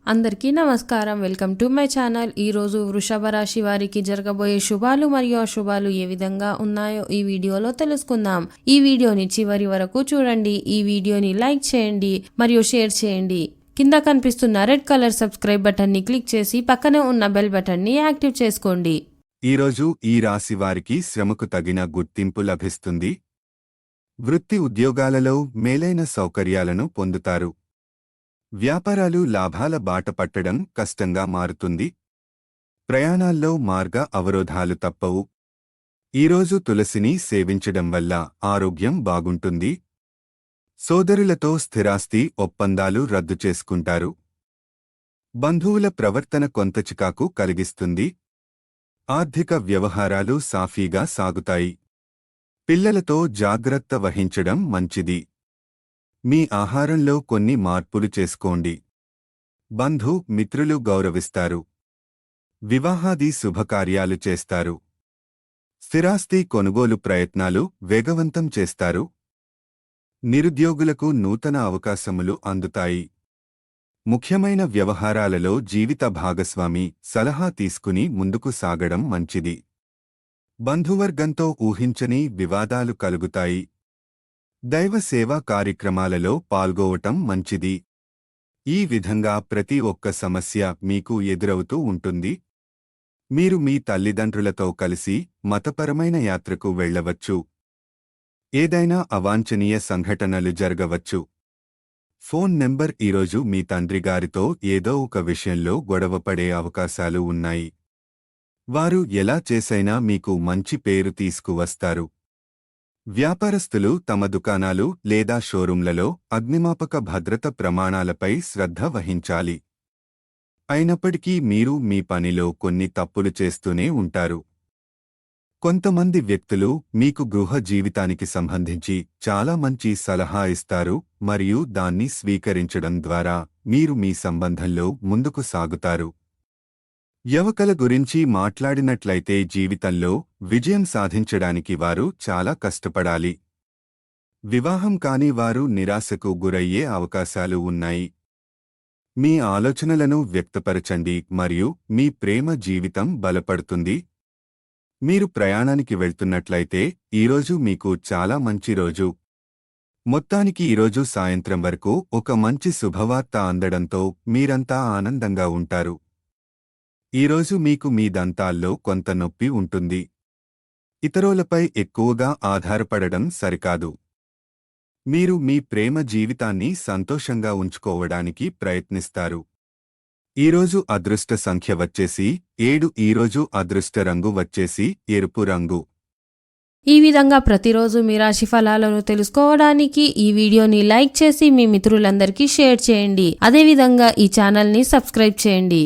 అందరికీ నమస్కారం. Welcome to my channel. ఈరోజు వృషభ రాశి వారికి జరగబోయే శుభాలు మరియు అశుభాలు ఏ విధంగా ఉన్నాయో ఈ వీడియోలో తెలుసుకుందాం. ఈ వీడియోని చివరి వరకు చూడండి. ఈ వీడియోని లైక్ చేయండి మరియు షేర్ చేయండి. కింద కనిపిస్తున్న రెడ్ కలర్ సబ్స్క్రైబ్ బటన్ ని క్లిక్ చేసి పక్కనే ఉన్న బెల్ బటన్ ని యాక్టివ్ చేసుకోండి. ఈరోజు ఈ రాశి వారికి శ్రమకు తగిన గుర్తింపు లభిస్తుంది. వృత్తి ఉద్యోగాలలో మేలైన సౌకర్యాలను పొందుతారు. వ్యాపారాలు లాభాల బాట పట్టడం కష్టంగా మారుతుంది. ప్రయాణాల్లో మార్గ అవరోధాలు తప్పవు. ఈరోజు తులసిని సేవించడం వల్ల ఆరోగ్యం బాగుంటుంది. సోదరులతో స్థిరాస్తి ఒప్పందాలు రద్దు చేసుకుంటారు. బంధువుల ప్రవర్తన కొంత చికాకు కలిగిస్తుంది. ఆర్థిక వ్యవహారాలు సాఫీగా సాగుతాయి. పిల్లలతో జాగ్రత్త వహించడం మంచిది. మీ ఆహారంలో కొన్ని మార్పులు చేసుకోండి. బంధు మిత్రులు గౌరవిస్తారు. వివాహాది శుభకార్యాలు చేస్తారు. స్థిరాస్తి కొనుగోలు ప్రయత్నాలు వేగవంతం చేస్తారు. నిరుద్యోగులకు నూతన అవకాశములు అందుతాయి. ముఖ్యమైన వ్యవహారాలలో జీవిత భాగస్వామి సలహా తీసుకుని ముందుకు సాగడం మంచిది. బంధువర్గంతో ఊహించని వివాదాలు కలుగుతాయి. దైవ సేవా కార్యక్రమాలలో పాల్గొవటం మంచిది. ఈ విధంగా ప్రతి ఒక్క సమస్య మీకు ఎదురవుతూ ఉంటుంది. మీరు మీ తల్లిదండ్రులతో కలిసి మతపరమైన యాత్రకు వెళ్లవచ్చు. ఏదైనా అవాంఛనీయ సంఘటనలు జరగవచ్చు. ఫోన్ నెంబర్ ఈరోజు మీ తండ్రిగారితో ఏదో ఒక విషయంలో గొడవపడే అవకాశాలు ఉన్నాయి. వారు ఎలా చేసైనా మీకు మంచి పేరు తీసుకువస్తారు. వ్యాపారస్తులు తమ దుకాణాలు లేదా షోరూంలలో అగ్నిమాపక భద్రత ప్రమాణాలపై శ్రద్ధ వహించాలి. అయినప్పటికీ మీరు మీ పనిలో కొన్ని తప్పులు చేస్తూనే ఉంటారు. కొంతమంది వ్యక్తులు మీకు గృహ జీవితానికి సంబంధించి చాలా మంచి సలహా ఇస్తారు మరియు దాన్ని స్వీకరించడం ద్వారా మీరు మీ సంబంధంలో ముందుకు సాగుతారు. యువకుల గురించి మాట్లాడినట్లయితే జీవితంలో విజయం సాధించడానికి వారు చాలా కష్టపడాలి. వివాహం కాని వారు నిరాశకు గురయ్యే అవకాశాలు ఉన్నాయి. మీ ఆలోచనలను వ్యక్తపరచండి మరియు మీ ప్రేమ జీవితం బలపడుతుంది. మీరు ప్రయాణానికి వెళ్తున్నట్లయితే ఈరోజు మీకు చాలా మంచి రోజు. మొత్తానికి ఈరోజు సాయంత్రం వరకు ఒక మంచి శుభవార్త అందడంతో మీరంతా ఆనందంగా ఉంటారు. ఈరోజు మీకు మీ దంతాల్లో కొంత నొప్పి ఉంటుంది. ఇతరులపై ఎక్కువగా ఆధారపడడం సరికాదు. మీరు మీ ప్రేమ జీవితాన్ని సంతోషంగా ఉంచుకోవడానికి ప్రయత్నిస్తారు. ఈరోజు అదృష్ట సంఖ్య వచ్చేసి 7. ఈరోజు అదృష్ట రంగు వచ్చేసి ఎరుపు రంగు. ఈ విధంగా ప్రతిరోజు మీ రాశి ఫలాలను తెలుసుకోవడానికి ఈ వీడియోని లైక్ చేసి మీ మిత్రులందరికీ షేర్ చేయండి. అదేవిధంగా ఈ ఛానల్ని సబ్స్క్రైబ్ చేయండి.